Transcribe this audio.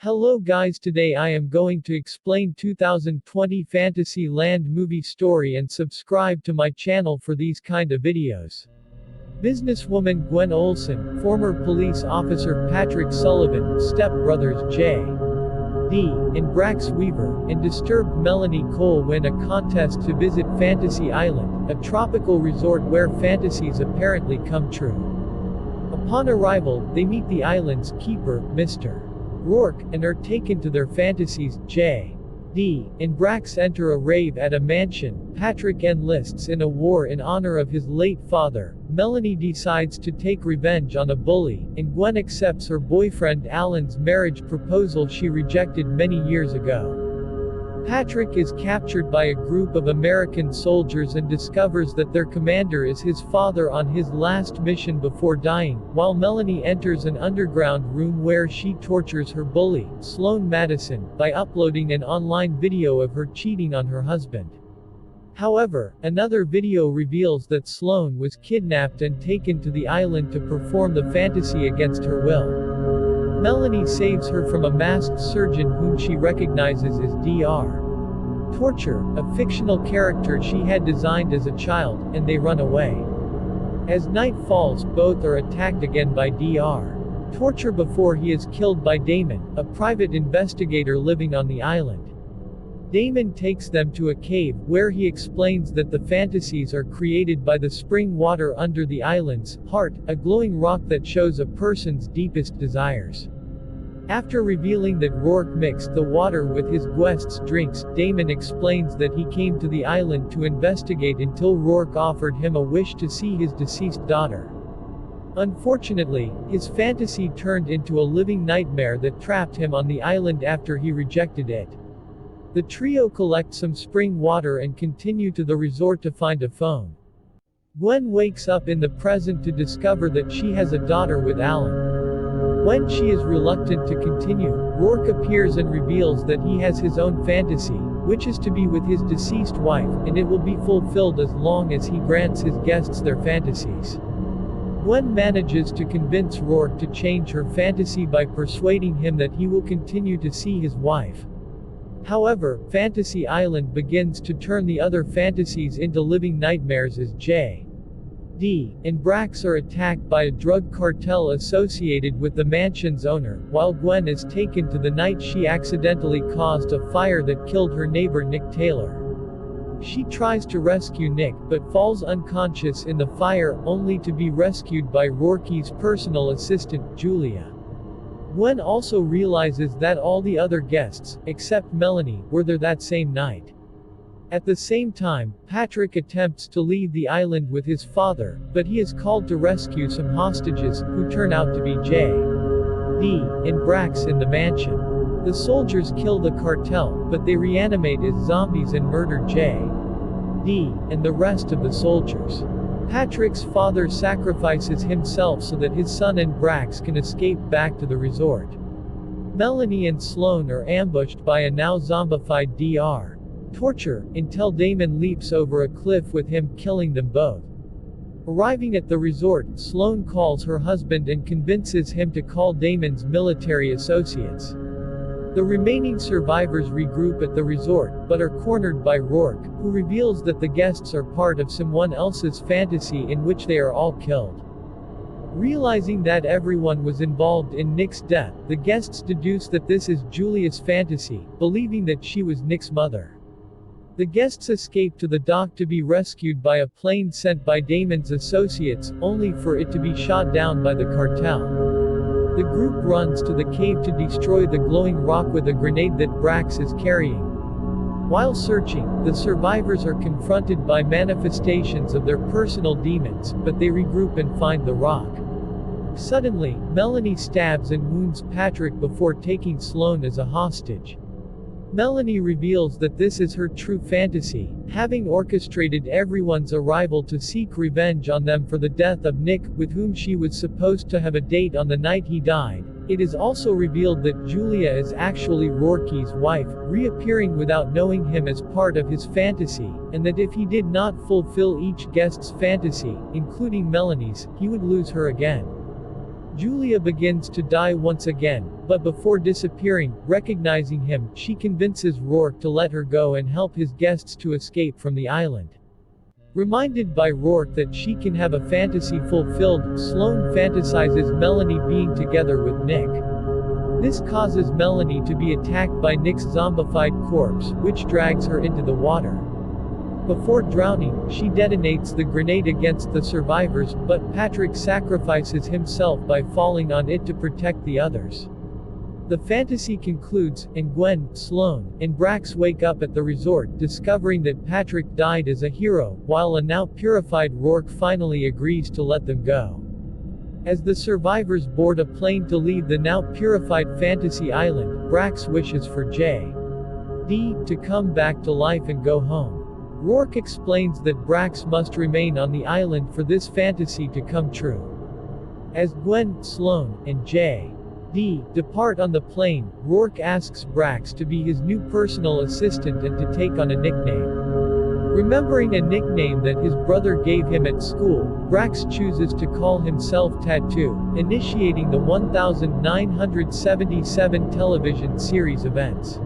Hello guys, today I am going to explain 2020 Fantasy Land movie story and subscribe to my channel for these kind of videos. Businesswoman Gwen Olsen, former police officer Patrick Sullivan, stepbrothers J.D. and Brax Weaver, and disturbed Melanie Cole win a contest to visit Fantasy Island, a tropical resort where fantasies apparently come true. Upon arrival, they meet the island's keeper, Mr. Roarke, and are taken to their fantasies. J.D. and Brax enter a rave at a mansion. Patrick enlists in a war in honor of his late father. Melanie decides to take revenge on a bully, and Gwen accepts her boyfriend Alan's marriage proposal she rejected many years ago. Patrick is captured by a group of American soldiers and discovers that their commander is his father on his last mission before dying, while Melanie enters an underground room where she tortures her bully, Sloan Madison, by uploading an online video of her cheating on her husband. However, another video reveals that Sloan was kidnapped and taken to the island to perform the fantasy against her will. Melanie saves her from a masked surgeon whom she recognizes as Dr. Torture, a fictional character she had designed as a child, and they run away. As night falls, both are attacked again by Dr. Torture before he is killed by Damon, a private investigator living on the island. Damon takes them to a cave, where he explains that the fantasies are created by the spring water under the island's heart, a glowing rock that shows a person's deepest desires. After revealing that Roarke mixed the water with his guests' drinks, Damon explains that he came to the island to investigate until Roarke offered him a wish to see his deceased daughter. Unfortunately, his fantasy turned into a living nightmare that trapped him on the island after he rejected it. The trio collect some spring water and continue to the resort to find a phone. Gwen wakes up in the present to discover that she has a daughter with Alan. When she is reluctant to continue, Roarke appears and reveals that he has his own fantasy, which is to be with his deceased wife, and it will be fulfilled as long as he grants his guests their fantasies. Gwen manages to convince Roarke to change her fantasy by persuading him that he will continue to see his wife. However, Fantasy Island begins to turn the other fantasies into living nightmares as J.D. and Brax are attacked by a drug cartel associated with the mansion's owner, while Gwen is taken to the night she accidentally caused a fire that killed her neighbor Nick Taylor. She tries to rescue Nick, but falls unconscious in the fire, only to be rescued by Roarke's personal assistant, Julia. Gwen also realizes that all the other guests, except Melanie, were there that same night. At the same time, Patrick attempts to leave the island with his father, but he is called to rescue some hostages, who turn out to be J.D. and Brax in the mansion. The soldiers kill the cartel, but they reanimate as zombies and murder J.D. and the rest of the soldiers. Patrick's father sacrifices himself so that his son and Brax can escape back to the resort. Melanie and Sloan are ambushed by a now zombified Dr. Torture, until Damon leaps over a cliff with him, killing them both. Arriving at the resort, Sloan calls her husband and convinces him to call Damon's military associates. The remaining survivors regroup at the resort, but are cornered by Roarke, who reveals that the guests are part of someone else's fantasy in which they are all killed. Realizing that everyone was involved in Nick's death, the guests deduce that this is Julia's fantasy, believing that she was Nick's mother. The guests escape to the dock to be rescued by a plane sent by Damon's associates, only for it to be shot down by the cartel. The group runs to the cave to destroy the glowing rock with a grenade that Brax is carrying. While searching, the survivors are confronted by manifestations of their personal demons, but they regroup and find the rock. Suddenly, Melanie stabs and wounds Patrick before taking Sloan as a hostage. Melanie reveals that this is her true fantasy, having orchestrated everyone's arrival to seek revenge on them for the death of Nick, with whom she was supposed to have a date on the night he died. It is also revealed that Julia is actually Roarke's wife, reappearing without knowing him as part of his fantasy, and that if he did not fulfill each guest's fantasy, including Melanie's, he would lose her again. Julia begins to die once again, but before disappearing, recognizing him, she convinces Roarke to let her go and help his guests to escape from the island. Reminded by Roarke that she can have a fantasy fulfilled, Sloane fantasizes Melanie being together with Nick. This causes Melanie to be attacked by Nick's zombified corpse, which drags her into the water. Before drowning, she detonates the grenade against the survivors, but Patrick sacrifices himself by falling on it to protect the others. The fantasy concludes, and Gwen, Sloane, and Brax wake up at the resort, discovering that Patrick died as a hero, while a now purified Roarke finally agrees to let them go. As the survivors board a plane to leave the now purified fantasy island, Brax wishes for J.D. to come back to life and go home. Roarke explains that Brax must remain on the island for this fantasy to come true. As Gwen, Sloane, and J.D. depart on the plane, Roarke asks Brax to be his new personal assistant and to take on a nickname. Remembering a nickname that his brother gave him at school, Brax chooses to call himself Tattoo, initiating the 1977 television series events.